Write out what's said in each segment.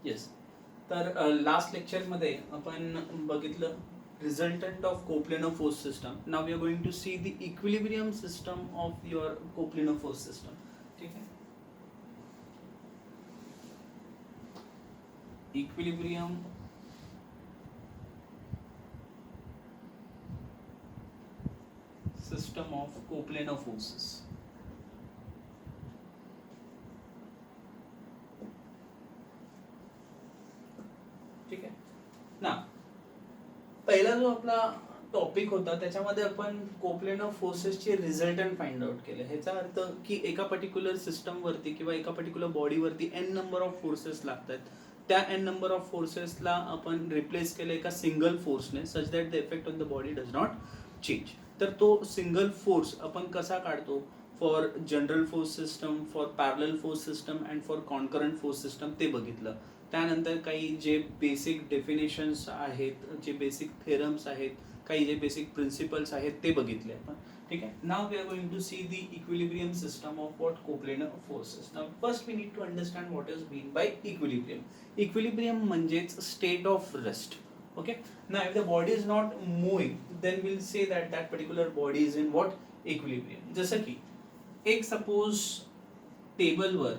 Yes. तर last लेक्चरमध्ये आपण बघितलं resultant of coplanar force system. Now we are going to see the equilibrium system of your coplanar force system. ठीक आहे. Equilibrium system of coplanar forces. ठीक आहे ना. पहिला जो आपला टॉपिक होता त्याच्यामध्ये आपण कोप्लेनो फोर्सेसचे रिझल्टंट फाइंड आउट केले. ह्याचा अर्थ की एका पर्टिक्युलर सिस्टम वरती किंवा एका पर्टिक्युलर बॉडीवरती एन नंबर ऑफ फोर्सेस लागतात. त्या एन नंबर ऑफ फोर्सेसला आपण रिप्लेस केलं एका सिंगल फोर्सने such that the effect on the body does not change. तर तो सिंगल फोर्स आपण कसा काढतो for general force system, for parallel force system and for concurrent force system ते बघितलं. त्यानंतर काही जे बेसिक डेफिनेशन्स आहेत, जे बेसिक थेरम्स आहेत, काही जे बेसिक प्रिन्सिपल्स आहेत ते बघितले आपण. ठीक आहे. Now we are going to see the equilibrium system of what coplanar force system. First we need to understand what is mean by equilibrium. Equilibrium म्हणजेच state of rest. Okay, now if the body is not moving then we'll say that that particular body is in what equilibrium. जसं की एक suppose टेबलवर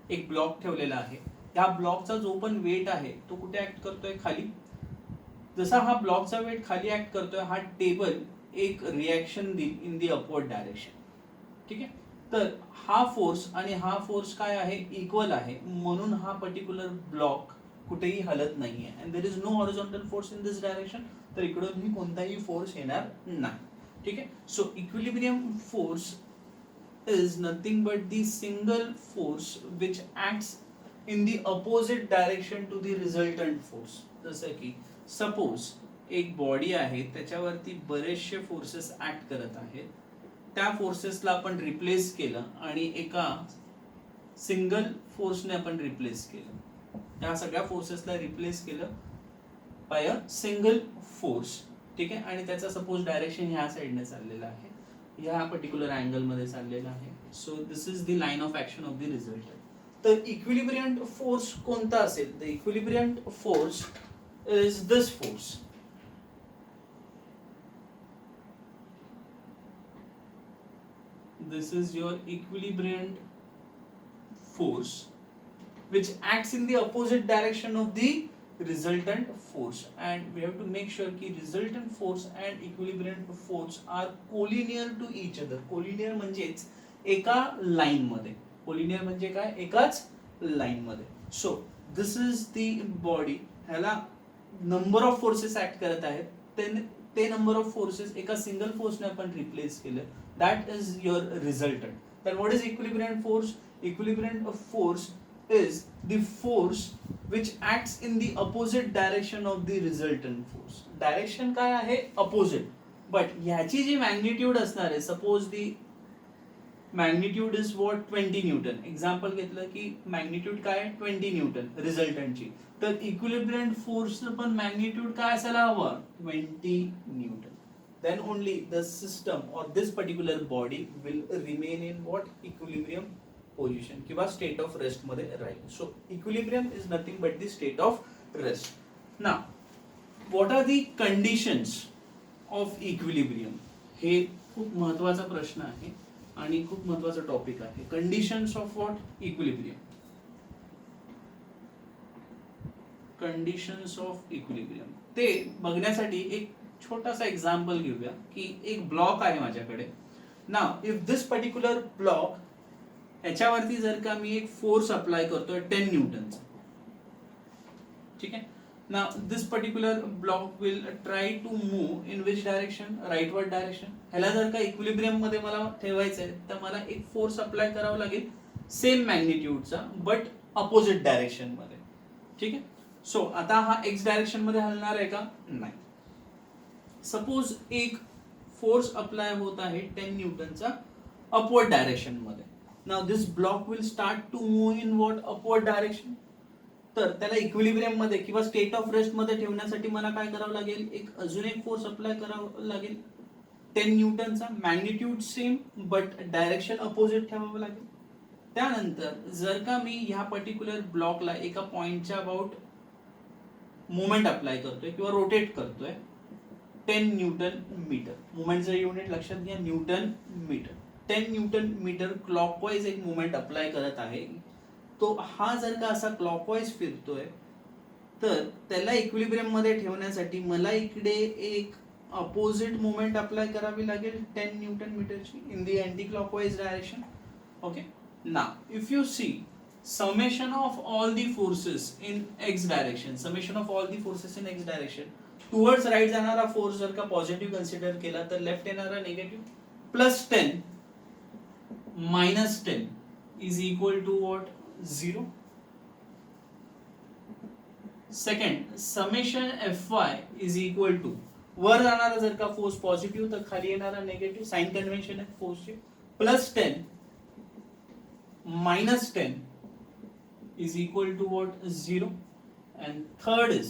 एक block ठेवलेला आहे. या ब्लॉकचा जो पण वेट आहे तो कुठे ऍक्ट करतोय खाली. जसा हा ब्लॉकचा वेट खाली ऍक्ट करतोय हा टेबल एक रिॲक्शन देईल इन दी अपवर्ड डायरेक्शन. ठीक आहे. तर हा फोर्स आणि हा फोर्स काय आहे इक्वल आहे म्हणून हा पर्टिक्युलर ब्लॉक कुठेही हलत नाहीये and there is no horizontal force in this direction. तर इकडूनही कोणताही फोर्स येणार नाही. ठीक आहे. So equilibrium force is nothing but the single force which acts in the opposite direction to the resultant force. जसं की सपोज एक बॉडी आहे त्याच्यावरती बरेचसे फोर्सेस ऍक्ट करत आहेत. त्या फोर्सेसला आपण रिप्लेस केलं आणि एका सिंगल फोर्सने आपण रिप्लेस केलं. त्या सगळ्या फोर्सेसला रिप्लेस केलं बाय अ सिंगल फोर्स. ठीक आहे. आणि त्याचा सपोज डायरेक्शन ह्या साईडने चाललेला आहे, ह्या पर्टिक्युलर अँगल मध्ये चाललेला आहे. So this is the line of action of the resultant. तर इक्विलिब्रियंट फोर्स कोणता असेल. The equilibrant force is this force. This is your equilibriant force which acts in the opposite direction of the resultant force, and we have to make sure ki resultant force and equilibriant force are collinear to each other. collinear म्हणजेच एका line मध्ये. collinear म्हणजे काय एकाच line मध्ये. So this is the body. ह्याला number of forces act करत आहेत. ते नंबर ऑफ फोर्सेस एका सिंगल फोर्सने आपण रिप्लेस केलं. That is your resultant. तर what is equilibrant force. Equilibrant force is the force which acts in the opposite direction of the resultant force. Direction काय आहे अपोजिट. बट ह्याची जी magnitude असणार आहे suppose the magnitude is what 20 Newton. Example घेतलं की magnitude काय 20 Newton रिझल्टंटची. तर equilibrant force पण मॅग्निट्यूड काय असायला हवं 20 Newton. then only the system or this particular body will remain in what equilibrium position किंवा स्टेट ऑफ रेस्ट मध्ये राहील. So equilibrium is nothing but the state of rest. ना what are the conditions of equilibrium. हे खूप महत्वाचा प्रश्न आहे आणि खूप महत्वाचा टॉपिक आहे. Conditions of what equilibrium. Conditions of equilibrium ते बघण्यासाठी एक छोटासा एक्झाम्पल घेऊया की एक ब्लॉक आहे माझ्याकडे. Now if this particular block ह्याच्यावरती जर का मी एक फोर्स अप्लाय करतोय 10 न्यूटनचा. ठीक आहे. Now this particular block will try to move in which direction rightward direction. ह्याला जर का इक्विलिब्रियम मध्ये मला ठेवायचं आहे तर मला एक फोर्स अप्लाय करावा लागेल सेम मॅग्निट्यूडचा बट अपोजिट डायरेक्शन मध्ये. ठीक आहे. सो आता हा एक्स डायरेक्शन मध्ये हलणार आहे का नाही. सपोज एक फोर्स अप्लाय होत आहे 10 न्यूटनचा अपवर्ड डायरेक्शन मध्ये. Now this block will start to move in what upward direction. तर त्याला इक्विलिब्रियम मध्ये किंवा स्टेट ऑफ रेस्ट मध्ये ठेवण्यासाठी मला काय करावं लागेल एक अजून एक फोर्स अप्लाय करावा लागेल 10 न्यूटनचा. Magnitude same but direction opposite ठेवावं लागेल. त्यानंतर जर का मी ह्या पर्टिक्युलर ब्लॉकला एका पॉइंटच्या अबाउट मोमेंट अप्लाय करतोय किंवा रोटेट करतोय 10 न्यूटन मीटर, मोमेंटचं युनिट लक्षात घ्या newton metre, 10 newton metre clockwise एक मोमेंट अप्लाय करत आहे, तो हा जर का असा क्लॉकवाईज फिरतोय तर त्याला इक्विलिब्रियम मध्ये ठेवण्यासाठी मला इकडे एक अपोजिट मोमेंट अप्लाय करावी लागेल 10 न्यूटन मीटरची in the anti clockwise direction. Okay, now if you see summation of all the forces in x direction, summation of all the forces in x direction, towards right जाणारा force जर का positive consider केला तर left येणारा negative, plus 10 minus 10 is equal to what 0. Second, summation fy is equal to वर जाणारा जर का फोर्स पॉझिटिव्ह तर खाली येणारा निगेटिव्ह, साइन कन्व्हेन्शन आहे फोर्सचे, plus 10 minus 10 is equal to what 0. And third is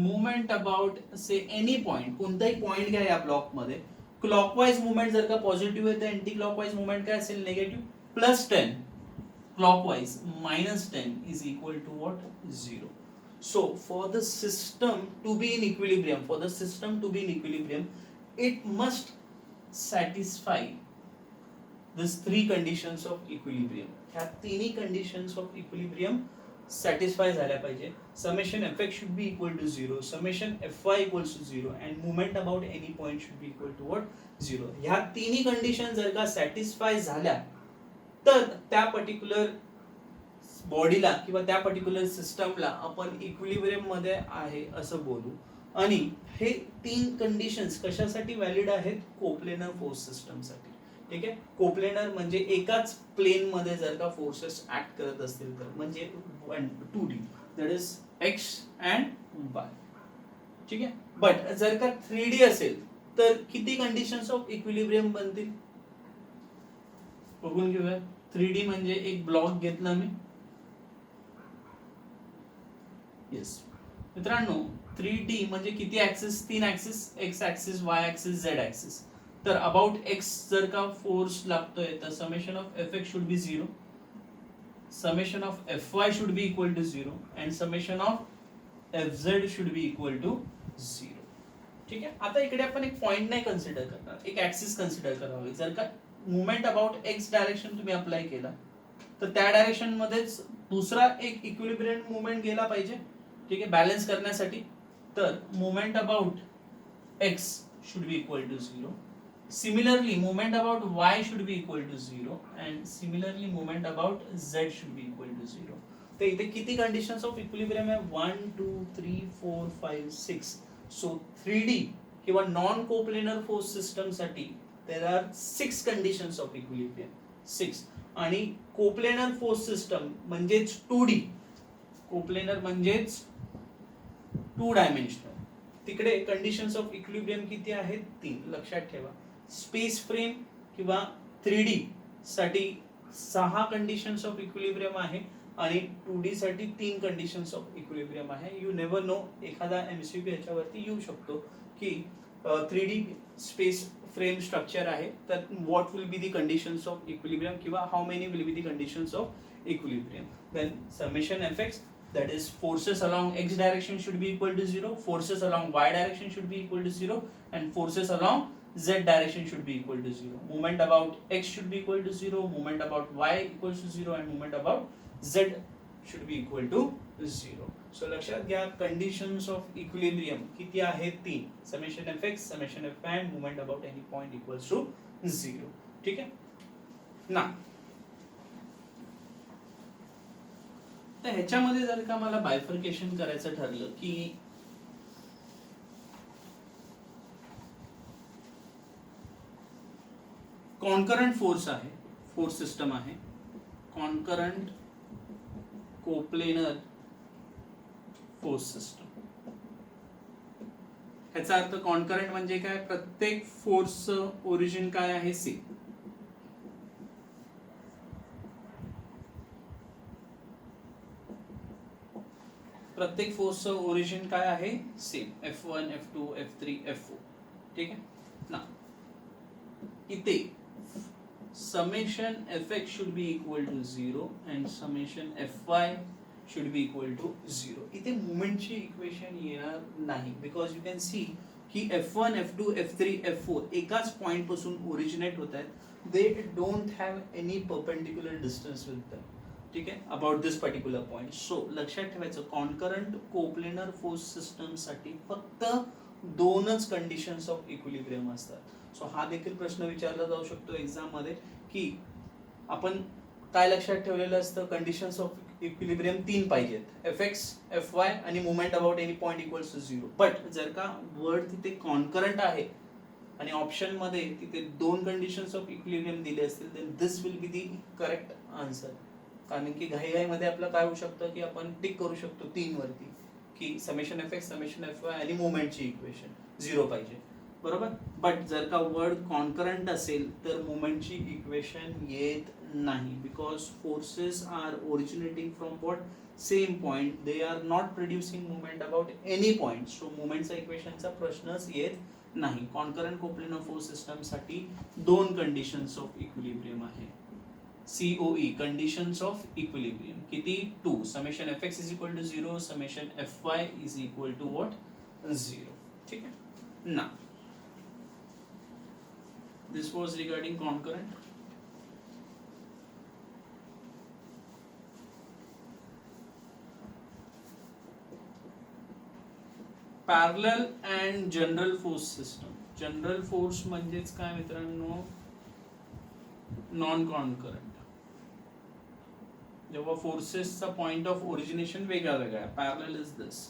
movement about say any point, कोणताही पॉइंट घ्या या ब्लॉक मध्ये, क्लॉकवाईज मूवमेंट जर का पॉझिटिव्ह आहे तर अँटी क्लॉकवाईज मूवमेंट काय असेल negative, plus 10 clockwise minus 10 is equal to what 0. So for the system to be in equilibrium, for the system to be in equilibrium, it must satisfy these three conditions of equilibrium. ह्या तिन्ही conditions of equilibrium satisfy झाल्या पाहिजे. Summation fx should be equal to 0, summation fy equals to 0 and movement about any point should be equal to what 0. ह्या तिन्ही condition जर का satisfy झाल्या तर त्या पर्टिक्युलर बॉडीला किंवा त्या पर्टिक्युलर सिस्टमला आपण इक्विलिब्रियम मध्ये आहे असं बोलू. आणि हे तीन कंडिशन्स कशासाठी व्हॅलिड आहेत, कोप्लेनर फोर्स सिस्टमसाठी. ठीक आहे, कोप्लेनर म्हणजे एकाच प्लेन मध्ये जर का फोर्सेस ऍक्ट करत असतील तर, म्हणजे 2D that is x and Y. ठीक आहे, बट जर का 3D असेल तर किती कंडिशन्स ऑफ इक्विलिब्रियम बनतील बघून घेऊया. 3D म्हणजे एक ब्लॉक घेतला मी, येस मित्रांनो 3D म्हणजे किती axis, 3 axis, X axis, Y axis, Z axis. तर अबाउट एक्स जर का फोर्स लागतोय तर summation of fx should be 0, summation of fy should be equal to 0 and summation of fz should be equal to 0. ठीक आहे, आता इकडे आपण एक पॉइंट नाही कन्सिडर करणार, एक ऍक्सिस कन्सिडर करावे. जर का मुवमेंट अबाउट एक्स डायरेक्शन तुम्ही अप्लाय केला तर त्या डायरेक्शन मध्येच दुसरा एक इक्विलिब्रियम मुवमेंट गेला पाहिजे. ठीक आहे, बॅलन्स करण्यासाठी. तर movement about X should be equal to 0. Similarly, movement about y should be equal to 0 and similarly movement about z should be equal to 0. तर इथे किती कंडिशन्स ऑफ इक्विलिब्रियम आहे, 1 2 3 4 5 6. सो 3D किंवा नॉन कोप्लेनर फोर्स सिस्टम साठी there are 6 conditions of equilibrium, 6. आणि coplanar force system म्हणजेच 2D, coplanar म्हणजेच 2 dimensional, तिकडे कंडिशन्स ऑफ इक्विलिब्रियम किती आहेत, 3. लक्षात ठेवा. स्पेस फ्रेम किंवा 3D साठी 6 कंडिशन्स ऑफ इक्विलिब्रियम आहे आणि 2D साठी 3 कंडिशन्स ऑफ इक्विलिब्रियम आहे. यू नेव्हर नो, एखादा एमसीक्यू याच्यावरती येऊ शकतो की 3D स्पेस फ्रेम स्ट्रक्चर आहे तर what will be the conditions of equilibrium किंवा how many will be the conditions of equilibrium. Then summation fx, that is forces along x direction should be equal to 0, forces along y direction should be equal to 0 and forces along z direction should be equal to 0. Movement about x should be equal to 0, movement about y equals to 0 and movement about z should be equal to 0. So लक्षात घ्या conditions of equilibrium किती आहेत, 3. Summation fx, summation fy and movement about any point equals to 0. ठीक आहे ना. तर ह्याच्यामध्ये जर का मला बायफर्केशन करायचं ठरलं की कॉन्करंट फोर्स आहे, फोर्स सिस्टम आहे, कॉन्करंट कोप्लेनर फोर्स सिस्टम. ह्याचा अर्थ कॉन्करंट म्हणजे काय, प्रत्येक फोर्सचं ओरिजिन काय आहे, सेम. प्रत्येक फोर्सचं ओरिजिन काय आहे, same. F1 F2 F3 F4. ठीक आहे ना. इथे summation fx should be equal to 0 and summation fy should be equal to 0. इथे मोमेंटची इक्वेशन येणार नाही बिकॉज यू कॅन सी की f1 f2 f3 f4 एकाच पॉइंट पासून ओरिजिनेट होत आहेत. They don't have any perpendicular distance with them. ठीक आहे, about this particular point. So लक्षात ठेवायचं कॉन्करंट कोप्लेनर फोर्स सिस्टम साठी फक्त दोनच कंडिशन्स ऑफ इक्विलिब्रियम असतात. सो हा देखील प्रश्न विचारला जाऊ शकतो एक्झाम मध्ये की आपण काय लक्षात ठेवलेलं असतं, कंडिशन्स ऑफ इक्विलिब्रियम 3 पाहिजेत, Fx, Fy आणि moment about any point equals to 0. But जर का वर्ड तिथे कॉन्करंट आहे आणि ऑप्शन मध्ये तिथे दोन कंडिशन्स ऑफ इक्विलिब्रियम दिले असतील then this will be the correct answer. कारण की घाईघाईमध्ये आपलं काय होऊ शकतं की आपण टिक करू शकतो 3 वरती की समेशन Fx, समेशन Fy आणि मोमेंटची इक्वेशन 0 पाहिजे, बरोबर. बट जर का वर्ड कॉन्करंट असेल तर मोमेंटची इक्वेशन येत नाही because forces are originating from what same point. They are not producing moment about any point. So मोमेंटचा इक्वेशनचा प्रश्नच येत नाही. कॉन्करंट कोप्लेनर फोर्स सिस्टम साठी दोन कंडिशन्स ऑफ इक्विलिब्रियम आहे. COE कंडिशन्स ऑफ इक्विलिब्रियम किती 2. Summation Fx is equal to 0, summation Fy is equal to what 0. ठीक आहे ना. This was regarding concurrent. Parallel and general force system. General force म्हणजेच काय मित्रांनो, नॉन कॉन्करंट. जेव्हा फोर्सेसचा point of origination वेगळा वेगळा आहे. Parallel is this.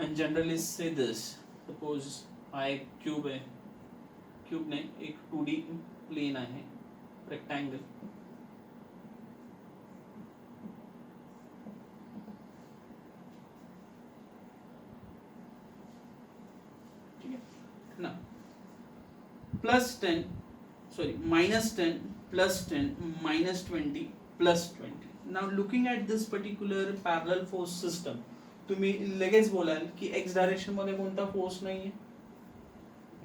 And generally say this, suppose हा एक क्यूब आहे, क्यूब नाही एक 2D प्लेन आहे, रेक्टँगल. ठीक आहे ना. +10 sorry -10 +10 -20 +20. Now looking at this particular parallel force system, तुम्ही लगेच बोलाल की एक्स डायरेक्शन मध्ये कोणता फोर्स नाहीये.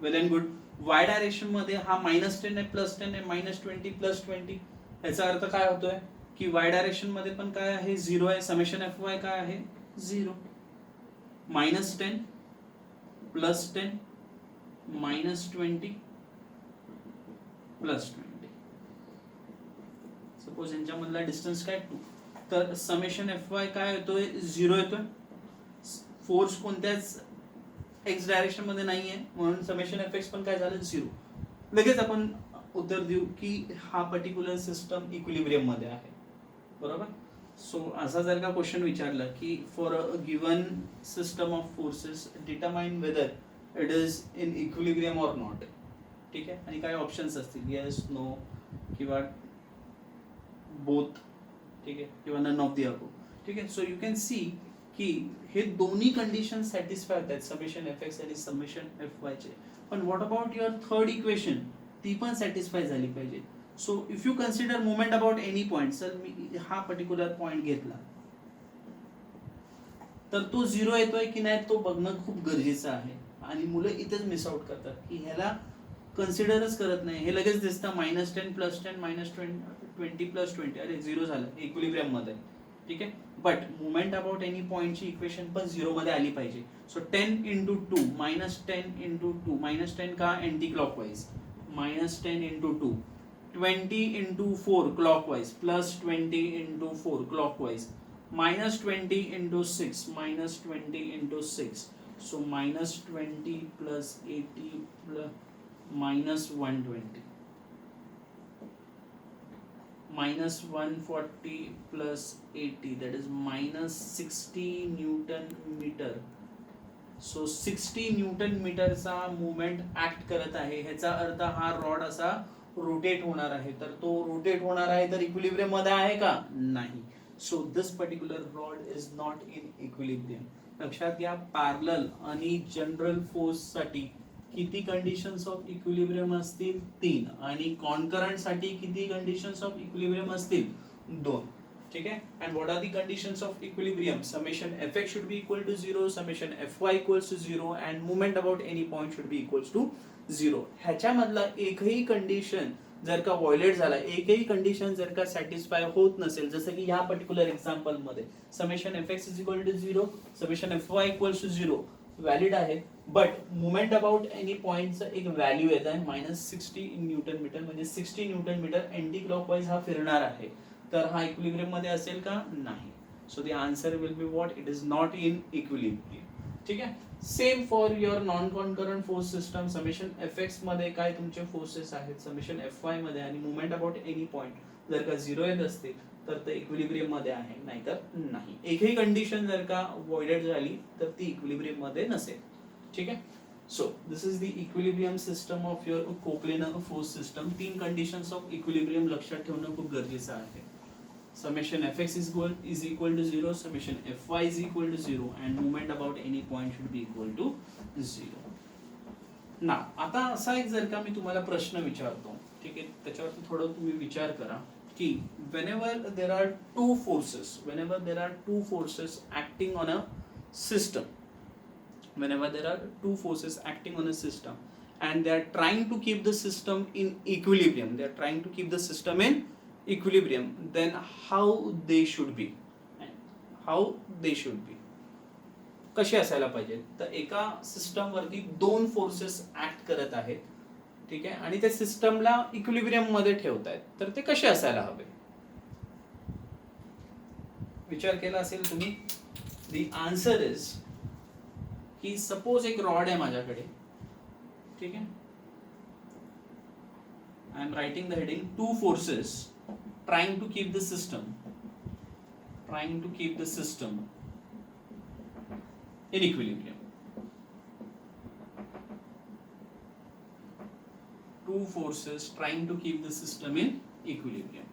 वेल अँड गुड. वाय डायरेक्शन मध्ये हा -10 आहे, +10 आहे, -20 +20. याचा अर्थ काय होतोय की वाय डायरेक्शन मध्ये पण काय आहे 0 आहे. समेशन Fy काय आहे 0. -10 +10 -20 +20. सपोज यांच्यामधला डिस्टन्स काय 2. तर समेशन Fy काय येतोय 0 येतोय. फोर्स कोणत्याच एक्स डायरेक्शन मध्ये नाहीये म्हणून समेशन Fx पण काय झालं 0. लगेच आपण उत्तर देऊ की हा पर्टिक्युलर सिस्टम इक्विलिब्रियम मध्ये आहे, बरोबर. सो असा जर का क्वेश्चन विचारला की for a given system of forces determine whether it is in equilibrium or not. ठीक आहे, आणि काय ऑप्शन्स असतील येस, नो किंवा बोथ. ठीक आहे, किंवा नन ऑफ द अबोव. ठीक आहे. सो यू कॅन सी की हे दोन्ही कंडिशन सॅटिस्फाय होतात समेशन Fx आणि समेशन Fy चे. पण what about your third equation, ती पण सॅटिस्फाय झाली पाहिजे. So if you consider moment about any point, sir मी हा पर्टिक्युलर पॉइंट घेतला तर तो 0 येतोय की नाही तो बघणं खूप गरजेचं आहे. आणि मुलं इथेच मिस आउट करतात की ह्याला कन्सिडरच करत नाही. हे लगेच दिसतं -10 +10 -20 +20. अरे 0 झालं इक्विलिब्रियम मध्ये. ठीक आहे. बट मोमेंट अबाउट एनी पॉइंटची इक्वेशन पण 0 मध्ये आली पाहिजे. सो 10 × 2 -10 × 2 -10 का anti clockwise, -10 × 2 20 × 4 clockwise +20 × 4 clockwise -20 × 6 -20 × 6. So -20 + 80 -120 -140 + 80 that is -60 newton metre. So 60 newton मीटरचा मुवमेंट ऍक्ट करत आहे. ह्याचा अर्थ हा रॉड असा रोटेट होणार आहे. तर तो रोटेट होणार आहे तर इक्विलिब्रियम मध्ये आहे का नाही. So this particular rod is not in equilibrium. लक्षात घ्या, पॅरलल आणि जनरल फोर्स साठी किती कंडिशन्स ऑफ इक्विलिब्रियम असतील 3 आणि कॉन्करंट साठी किती कंडिशन्स ऑफ इक्विलिब्रियम असतील 2. ठीक है. And what are the conditions of equilibrium? Summation F X should be equal to 0, summation F Y equals to 0 and movement about any point should be equals to 0. ह्याच्यामधला एकही condition जर का violet झाला, एकही condition जर का satisfy होत नसेल, जसं की ह्या पर्टिक्युलर एक्झाम्पल मध्ये summation F X is equal to 0, summation F Y equals to 0 valid आहे, बट मुवमेंट अबाउट एनी पॉइंटचं एक व्हॅल्यू येत आहे -60 न्यूटन मीटर, म्हणजे 60 न्यूटन मीटर अँटी क्लॉकवाईज हा फिरणार आहे. तर हा इक्विलिब्रियम मध्ये असेल का? नाही. So the answer will be what? It is not in equilibrium. ठीक आहे. Same for your non concurrent force system. Summation F x मध्ये काय तुमचे फोर्सेस आहेत, समेशन एफ वाय मध्ये, आणि मुवमेंट अबाउट एनी पॉइंट जर का 0 येत असतील तर ते इक्विलिब्रियम मध्ये आहे, नाहीतर नाही. एकही कंडिशन जर का व्हॉइडेड झाली तर ती इक्विलिब्रियम मध्ये नसेल. ठीक आहे. So this is the equilibrium system of your coplanar force system. 3 conditions of equilibrium लक्षात ठेवणं खूप गरजेचं आहे. Summation fx is equal to 0, summation fy is equal to 0, and movement about any point should be equal to 0. ना आता असा एक जर का मी तुम्हाला प्रश्न विचारतो, ठीक आहे, त्याच्यावरती थोडं तुम्ही विचार करा की whenever there are two forces acting on a system, whenever there are two forces acting on a system and they are trying to keep the system in equilibrium, they are trying to keep the system in equilibrium, then how they should be, कसे असायला पाहिजे? तर एका system वरती 2 forces act करत आहेत, ठीक आहे, आणि ते सिस्टमला इक्विलिब्रियम मध्ये ठेवतायत, तर ते कसे असायला हवे? विचार केला असेल तुम्ही. द आन्सर इज की सपोज एक रॉड आहे माझ्याकडे, ठीक आहे, I am writing the heading 2 forces trying to keep the system in equilibrium. 2 forces trying to keep the system in equilibrium.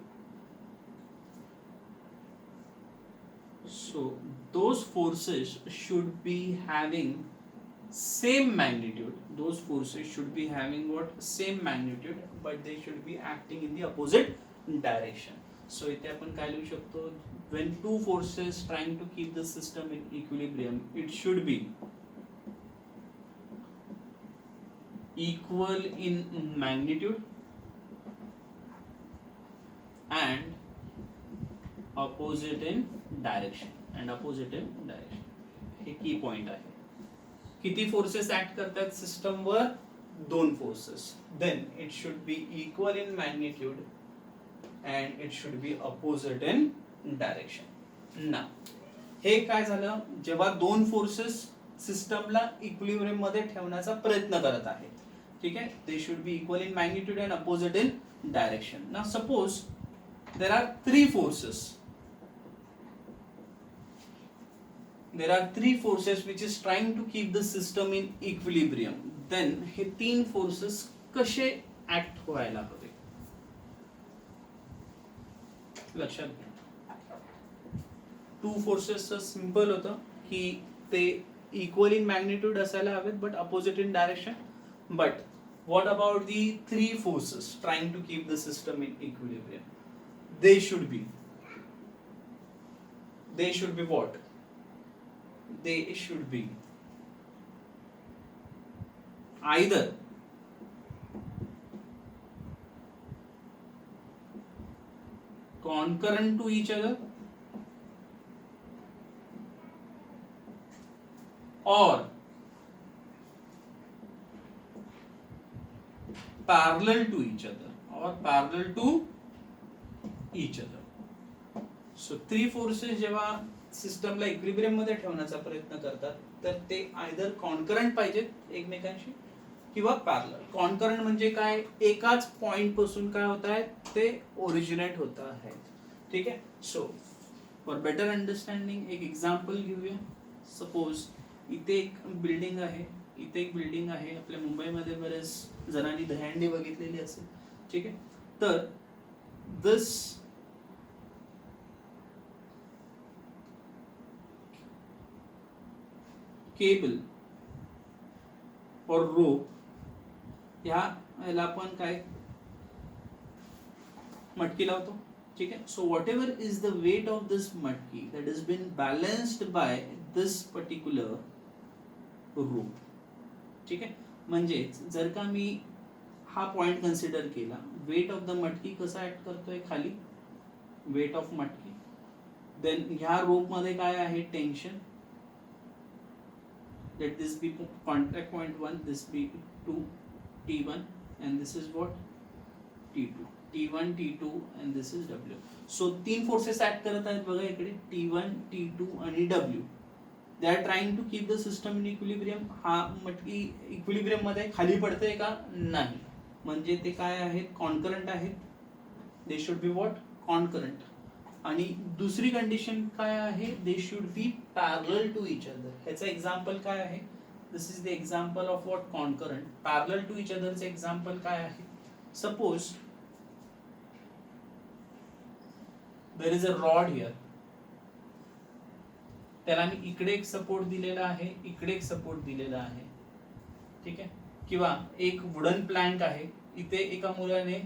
So those forces should be having same magnitude. Those forces should be having what? Same magnitude, but they should be acting in the opposite direction. So इथे आपण काय लिहू शकतो? When two forces trying to keep the system in equilibrium, it should be equal in magnitude and opposite in direction. हे की point आहे. किती forces act करतात सिस्टम वर? 2 forces. Then it should be equal in magnitude and it should be opposite in direction. ना हे काय झालं? जेव्हा 2 फोर्सेस सिस्टमला इक्विलिब्रियम मध्ये ठेवण्याचा प्रयत्न करत आहेत, ठीक आहे, they should be equal in magnitude and opposite in direction. Now suppose there are 3 forces. There are 3 forces which is trying to keep the system in equilibrium. Then हे 3 फोर्सेस कसे ऍक्ट व्हायला हवे? लक्षात घ्या. 2 फोर्सेसचं सिंपल होतं की ते equal in magnitude असायला हवेत but opposite in direction. But what about the 3 forces trying to keep the system in equilibrium? They should be what? They should be either concurrent to each other or parallel to each other. So 3 forces जेव्हा सिस्टमला equilibrium मध्ये ठेवण्याचा प्रयत्न करतात तर ते either concurrent पाहिजेत एकमेकांशी किंवा पॅरलल. कॉन्करंट म्हणजे काय? एकाच पॉइंट पासून काय होत आहेत? ते ओरिजिनेट होत आहेत, ठीक आहे. सो फॉर बेटर अंडरस्टँडिंग एक एक्झाम्पल घेऊया. सपोज इथे एक बिल्डिंग आहे, आपल्या मुंबईमध्ये बरेच जणांनी दहीहंडी बघितलेली असेल, ठीक आहे. तर दिस केबल और रोप, ह्याला आपण काय मटकी लावतो, ठीक है. So whatever is the weight of this matki that is been balanced by this particular rope. ठीक आहे. म्हणजेच जर का मी हा पॉइंट कन्सिडर केला, वेट ऑफ द मटकी कसा ऍक्ट करतोय खाली, वेट ऑफ मटकी, देन ह्या रोप मध्ये काय आहे, tension, let this be contact point 1, this be 2 T1 and this is what T2, T1 T2 and this is W. So तीन फोर्सेस ऍक्ट करत आहेत बघा इकडे, T1 T2 आणि W. They are trying to keep the system in equilibrium. हा मटकी equilibrium मध्ये खाली पडते का, नाही, म्हणजे ते काय आहेत, कॉन्करंट आहेत. They should be what, concurrent. आणि दुसरी कंडिशन काय आहे, they should be parallel to each other. ह्याचं एक्झाम्पल काय आहे, this is the example of what, concurrent. Parallel to each अदरचं एक्झाम्पल काय आहे, suppose there is a rod here, त्याला मी इकडे एक सपोर्ट दिलेला आहे, इकडे एक सपोर्ट दिलेला आहे. ठीक आहे. किंवा एक वुडन प्लॅंक आहे, इथे एका मुलाने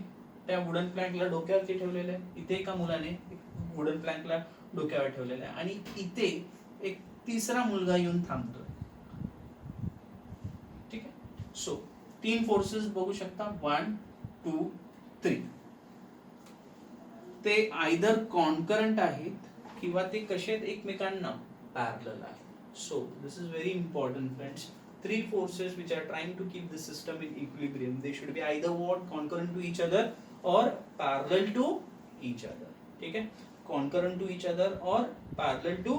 त्या वुडन प्लॅंकला डोक्यावरती ठेवलेलं आहे, इथे एका मुलाने वुडन प्लॅंकला डोक्यावर ठेवलेलं आहे, आणि इथे एक तिसरा मुलगा येऊन थांबतोय. ठीक आहे. सो तीन फोर्सेस बघू शकता, 1 2 3. ते आयदर कॉन्करंट आहेत किंवा ते कसे आहेत, एकमेकांना पॅरलल आहेत. So this is very important friends. Three forces which are trying to keep the system in equilibrium, they should be either what, concurrent to each other or parallel to each other. ठीक है, concurrent to each other or parallel to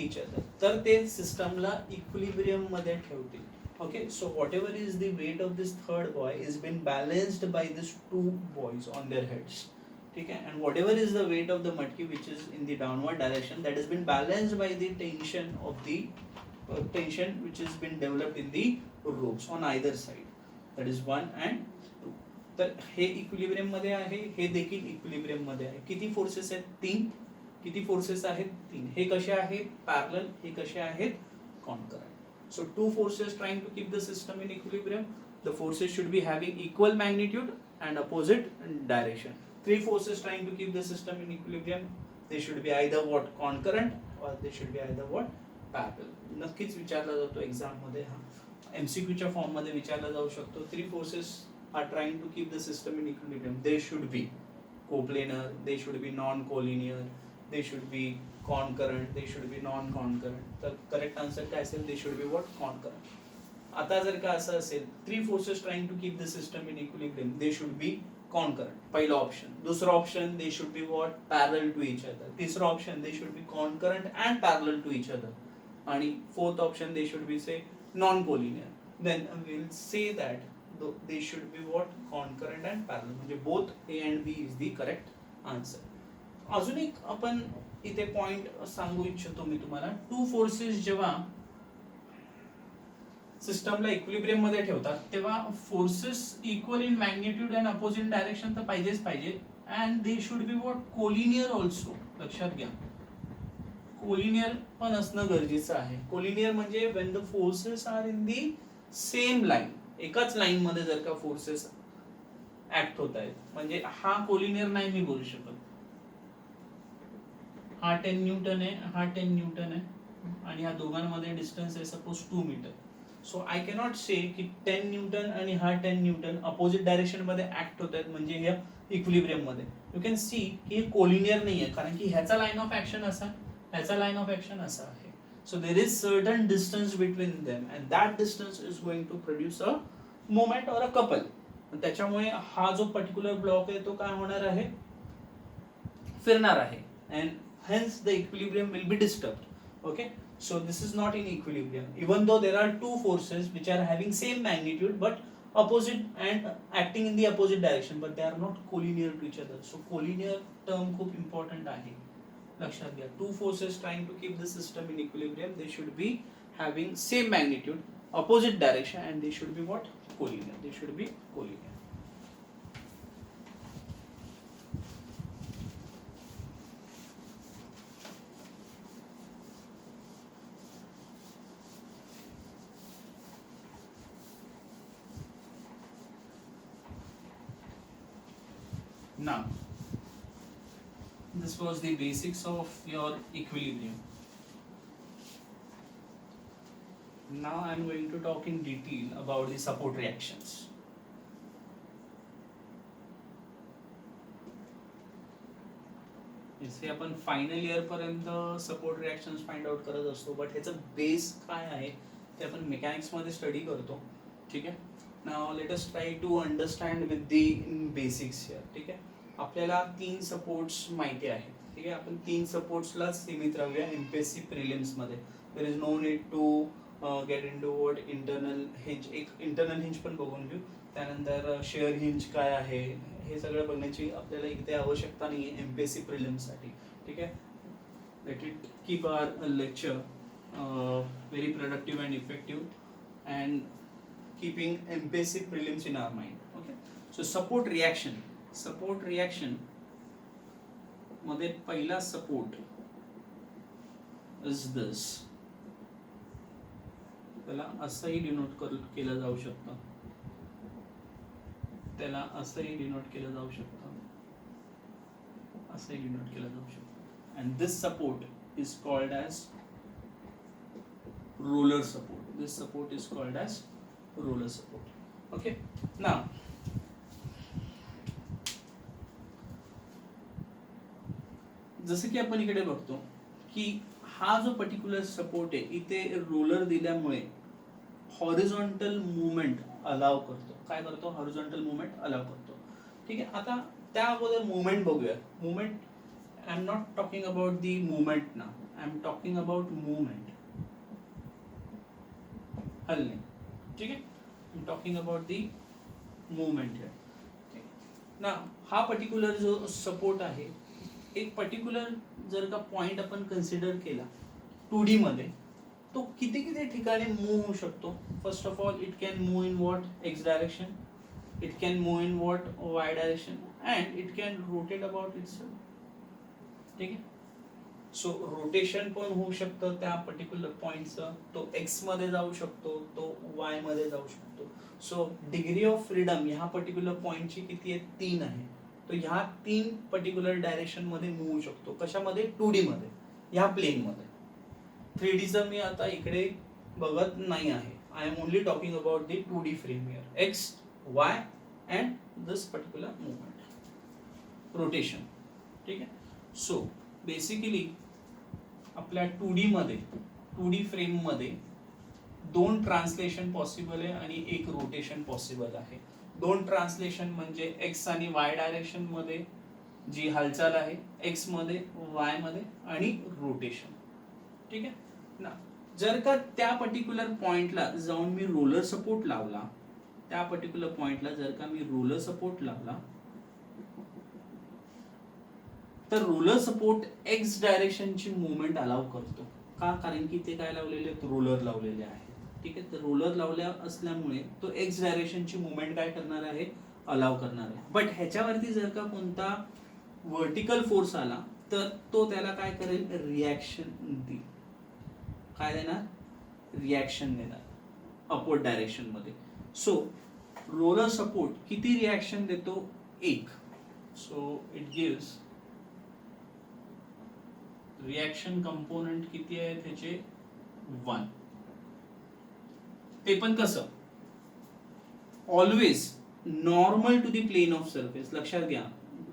each other. तर ते सिस्टमला equilibrium मध्ये ठेवतील. Okay, so whatever is the weight of this third boy is been balanced by these two boys on their heads. ठीक है, and whatever is the weight of the matki which is in the downward direction, that has been balanced by the tension of the tension which has been developed in the ropes on either side. That is 1 and 2. तर हे equilibrium मध्ये आहे, हे देखील equilibrium मध्ये आहे. किती forces आहेत, 3. किती फोर्सेस आहेत, 3. हे कसे आहेत, पॅरलल, हे कसे आहेत, concurrent. So two forces trying to keep the system in equilibrium. The forces should be having equal magnitude and opposite direction. Three forces trying to keep the system in equilibrium. They should be either what, concurrent, or they should be either what, parallel. नक्कीच विचारला जातो exam मध्ये, हा MCQ च्या form मध्ये विचारला जाऊ शकतो. Three forces are trying to keep the system in equilibrium. They should be coplanar, they should be non collinear, they should be concurrent, they should be non concurrent. तर correct answer काय असेल, they should be what, concurrent. आता जर का असं असेल, three forces trying to keep the system in equilibrium, they should be concurrent, पहिला option. दुसरा option, they should be what, parallel to each other. तिसरा option, they should be concurrent and parallel to each other. आणि fourth option, they should be say non collinear. Then we will say that they should be what, concurrent and parallel. म्हणजे both A and B is the correct answer. अजून एक आपण इथे point सांगू इच्छितो मी तुम्हाला. Two forces जेव्हा सिस्टमला इक्विलिब्रियम मध्ये ठेवतात, तेव्हा forces equal in magnitude and opposite direction तर पाहिजेच पाहिजे, and they should be what, collinear also. लक्षात घ्या, कोलिनियर पण असणं गरजेचं आहे. कोलिनियर म्हणजे when the forces are in the same line, एकाच लाईन मध्ये जर का फोर्सेस ऍक्ट होत आहेत. म्हणजे हा कोलिनियर नाही मी बोलू शकत. हा 10 न्यूटन आहे, हा 10 न्यूटन आहे, आणि या दोघांमध्ये डिस्टन्स आहे suppose 2 metre. So I cannot say की 10 न्यूटन आणि हा 10 न्यूटन अपोजिट डायरेक्शन मध्ये ऍक्ट होत आहेत, म्हणजे हे इक्विलिब्रियम मध्ये. यू कॅन सी की हे कोलिनियर नाही आहे, कारण की ह्याचा लाईन ऑफ ऍक्शन असा, ह्याचा लाईन ऑफ ऍक्शन असा आहे. So there is certain distance between them, and that distance is going to produce a moment or a couple. त्याच्यामुळे हा जो पर्टिक्युलर ब्लॉक आहे तो काय होणार आहे, फिरणार आहे, and hence the equilibrium will be disturbed. Okay, so this is not in equilibrium, even though there are two forces which are having same magnitude but opposite and acting in the opposite direction, but they are not collinear to each other. So collinear term खूप important आहे, लक्षात घ्या. Two forces trying to keep the system in equilibrium, they should be having same magnitude, opposite direction, and they should be what, collinear. They should be collinear. Now, This was the basics of your equilibrium. Now I am going to talk in detail about the support reactions. इथे आपण final year पर्यंत support reactions find out करत असतो, but ह्याचं base काय आहे ते आपण मेकॅनिक्स मध्ये स्टडी करतो. ठीक आहे. Now let us try to understand with the basics here. ठीक आहे. आपल्याला 3 सपोर्ट्स माहिती आहेत. ठीक आहे. आपण 3 सपोर्ट्सला सीमित राहूया एमपीएससी प्रिलिम्स मध्ये. There is no need to get into what internal hinge. एक इंटरनल हिंज पण बघून घेऊ. त्यानंतर शेअर हिंज काय आहे हे सगळं बघण्याची आपल्याला इथे आवश्यकता नाही आहे एमपीएससी प्रिलिम्ससाठी. ठीक आहे. Let it keep our lecture very productive and effective and keeping MPSC prelims in our mind. Okay. So support reaction मध्ये पहिला सपोर्ट इज दिस. त्याला असंही डिनोट केलं जाऊ शकतं, त्याला असंही डिनोट केलं जाऊ शकतं, असंही डिनोट केलं जाऊ शकतं. And this support is called as roller support. This support is called as roller support. Okay. Now जसं की आपण इकडे बघतो की हा जो पर्टिक्युलर सपोर्ट आहे इथे रोलर दिल्यामुळे हॉरिझॉन्टल मूवमेंट अलाव करतो. काय करतो? हॉरिझॉन्टल मूवमेंट अलाव करतो. ठीक आहे. आता त्या अगोदर मूवमेंट बघूया. Movement, I am not talking about the movement ना, I am talking about movement, हलणे. ठीक आहे. I am talking about the movement here. ना हा पर्टिक्युलर जो सपोर्ट आहे, एक पर्टिक्युलर जर का पॉइंट आपण कन्सिडर केला 2D मध्ये, तो किती किती ठिकाणी मूव्ह होऊ शकतो. First of all it can move in what x direction, it can move in what Y direction and it can rotate about itself. ठीक आहे. सो रोटेशन पण होऊ शकतं त्या पर्टिक्युलर पॉइंटचं. तो एक्स मध्ये जाऊ शकतो, तो वाय मध्ये जाऊ शकतो. सो डिग्री ऑफ फ्रीडम ह्या पर्टिक्युलर पॉइंटची किती आहे? 3 आहे. तो ह्या 3 पर्टिक्युलर डायरेक्शन मध्ये मूव्ह होऊ शकतो. कशामध्ये? 2D मध्ये, ह्या प्लेन मध्ये. 3Dचं मी आता इकडे बघत नाही आहे. I am only talking about the 2D frame here. X, Y and this particular movement, rotation. ठीक आहे. सो बेसिकली आपल्या 2D मध्ये, 2D फ्रेम मध्ये 2 ट्रान्सलेशन पॉसिबल आहे आणि 1 रोटेशन पॉसिबल आहे. 2 ट्रान्सलेशन म्हणजे एक्स आणि वाय डायरेक्शन मध्ये जी हालचाल आहे, एक्स मध्ये, वाय मध्ये आणि रोटेशन. ठीक आहे ना. जर का त्या पर्टिक्युलर पॉइंटला जाऊन मी रोलर सपोर्ट लावला, त्या पर्टिक्युलर पॉइंटला जर का मी रोलर सपोर्ट लावला, तर रोलर सपोर्ट एक्स डायरेक्शनची मूवमेंट अलाव करतो. का? कारण की ते काय लावलेले आहेत? रोलर लावलेले आहेत. ठीक आहे. तर रोलर लावल्या असल्यामुळे तो एक्स डायरेक्शनची मूवमेंट काय करणार आहे? अलाव करणार आहे. बट ह्याच्यावरती जर का कोणता व्हर्टिकल फोर्स आला तर तो त्याला काय करेल? रिॲक्शन देईल. काय देणार? रिॲक्शन देणार अपवर्ड डायरेक्शन मध्ये. सो रोलर सपोर्ट किती रिॲक्शन देतो? 1. So it gives reaction component किती आहे त्याचे? 1. ते पण कसं? Always normal to the plane of surface. लक्षात घ्या,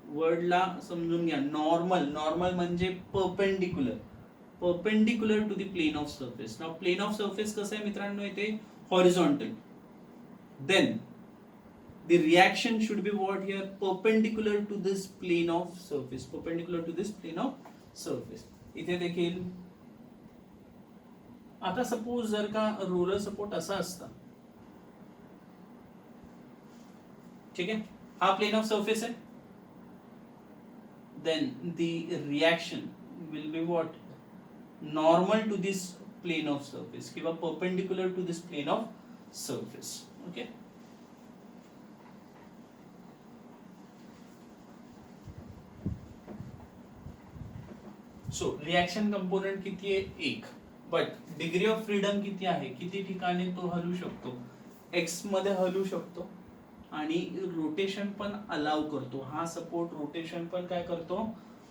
वर्डला समजून घ्या. नॉर्मल म्हणजे perpendicular to the plane of surface. Now plane of surface कसं आहे मित्रांनो? इथे horizontal. Then the reaction should be what here? Perpendicular to this plane of surface. Perpendicular to this plane of surface. इथे देखील आता suppose जर का roller support असा असता, ठीक आहे, हा प्लेन ऑफ सरफेस आहे, then the reaction will be what? Normal to this plane of surface किंवा perpendicular to this plane of surface. Okay. So reaction component किती आहे? 1. बट डिग्री ऑफ फ्रीडम किती आहे? किती ठिकाणी तो हलू शकतो? एक्स मध्ये हलू शकतो आणि रोटेशन पण अलाव करतो. हा सपोर्ट रोटेशन पण काय करतो?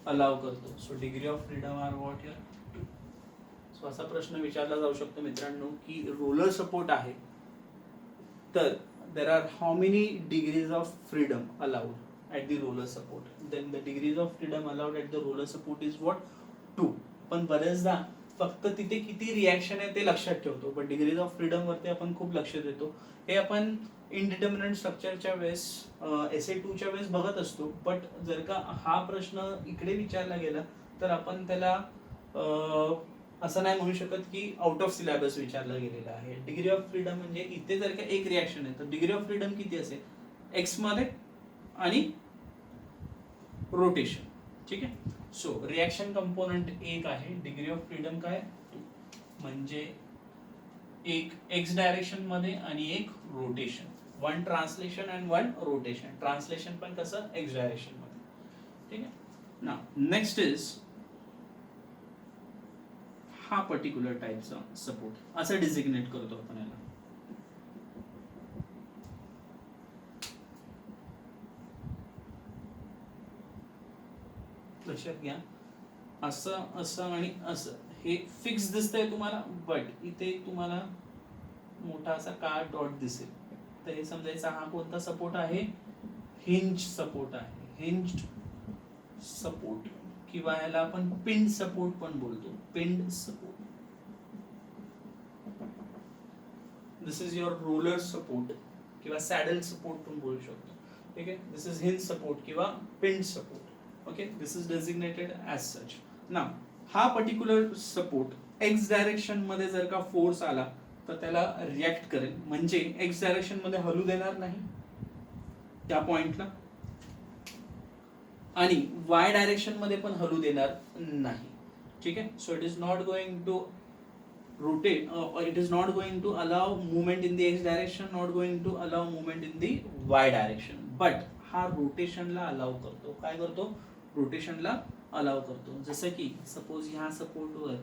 अलाव करतो. So degree of freedom are what here 2. सो असा प्रश्न विचारला जाऊ शकतो मित्रांनो की रोलर सपोर्ट आहे तर there are how many degrees of freedom allowed at the roller support. Then the degrees of freedom allowed at the roller support is what 2. पण बरेचदा फक्त तिथे किती रिॲक्शन आहे ते लक्षात ठेवतो, पण डिग्रीज ऑफ फ्रीडम वरती आपण खूप लक्ष देतो. हे आपण इनडिटर्मिनेट स्ट्रक्चरच्या वेळेस SA2 च्या वेळेस बघत असतो. बट जर का हा प्रश्न इकडे विचारला गेला तर आपण त्याला असं नाही म्हणू शकत की आउट ऑफ सिलेबस विचारला गेलेला आहे. डिग्री ऑफ फ्रीडम म्हणजे इथे जर का एक रिॲक्शन आहे तर डिग्री ऑफ फ्रीडम किती असेल एक्स मध्ये आणि रोटेशन. ठीक आहे. सो रिॲक्शन कंपोनंट एक आहे, डिग्री ऑफ फ्रीडम काय 2. म्हणजे एक एक्स डायरेक्शन मध्ये आणि एक rotation. One translation and one rotation. Translation पण कसं एक्स डायरेक्शन मध्ये. ठीक आहे. नाउ नेक्स्ट इज हा पर्टिक्युलर टाईपचा सपोर्ट असं डिझिग्नेट करतो आपण याला. लक्षात घ्या असं असं आणि असं हे फिक्स दिसतंय तुम्हाला, बट इथे तुम्हाला मोठा असा काळा डॉट दिसेल. तर हे समजायचा हा कोणता सपोर्ट आहे, हिंज सपोर्ट आहे. हिंज्ड सपोर्ट किंवा ह्याला आपण पिंड सपोर्ट पण बोलतो. पिंड support. This is your roller support किंवा सॅडल सपोर्ट पण बोलू शकतो. ठीक आहे. दिस इज हिंज सपोर्ट किंवा पिंड support. Okay, this is designated as such. Now हा पर्टिक्युलर सपोर्ट एक्स डायरेक्शन मध्ये जर का फोर्स आला तर त्याला रिॲक्ट करेल, म्हणजे एक्स डायरेक्शन मध्ये हलू देणार नाही त्या पॉइंटला आणि वाय डायरेक्शन मध्ये पण हलू देणार नाही. ठीक आहे. So it is not going to rotate, it is not going to allow movement in the x direction, not going to allow movement in the y direction, but हा रोटेशनला अलाव करतो. काय करतो, रोटेशनला अलाव करतो. जसं की सपोज ह्या सपोर्टवर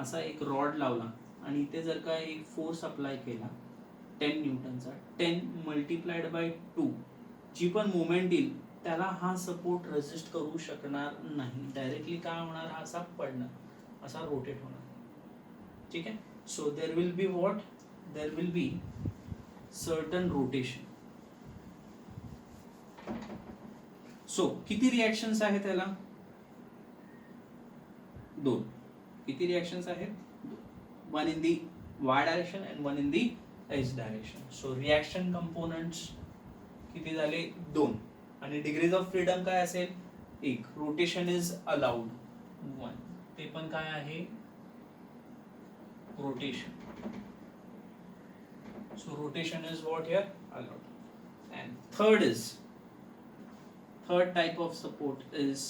असा एक रॉड लावला आणि इथे जर का एक फोर्स अप्लाय केला 10 न्यूटनचा, 10 मल्टिप्लाइड बाय 2 जी पण मुवमेंट येईल त्याला हा सपोर्ट रेजिस्ट करू शकणार नाही. डायरेक्टली काय होणार, हा असा पडणार, असा रोटेट होणार. ठीक आहे. So there will be what, there will be certain rotation. So किती रिॲक्शन्स आहेत त्याला, 2. किती रिॲक्शन्स आहेत, 1 in the Y direction and 1 in the x direction. So reaction components किती झाले, 2. आणि डिग्रीज ऑफ फ्रीडम काय असेल, 1. Rotation is allowed 1. ते पण काय आहे, rotation. So rotation is what here allowed. And third type of support is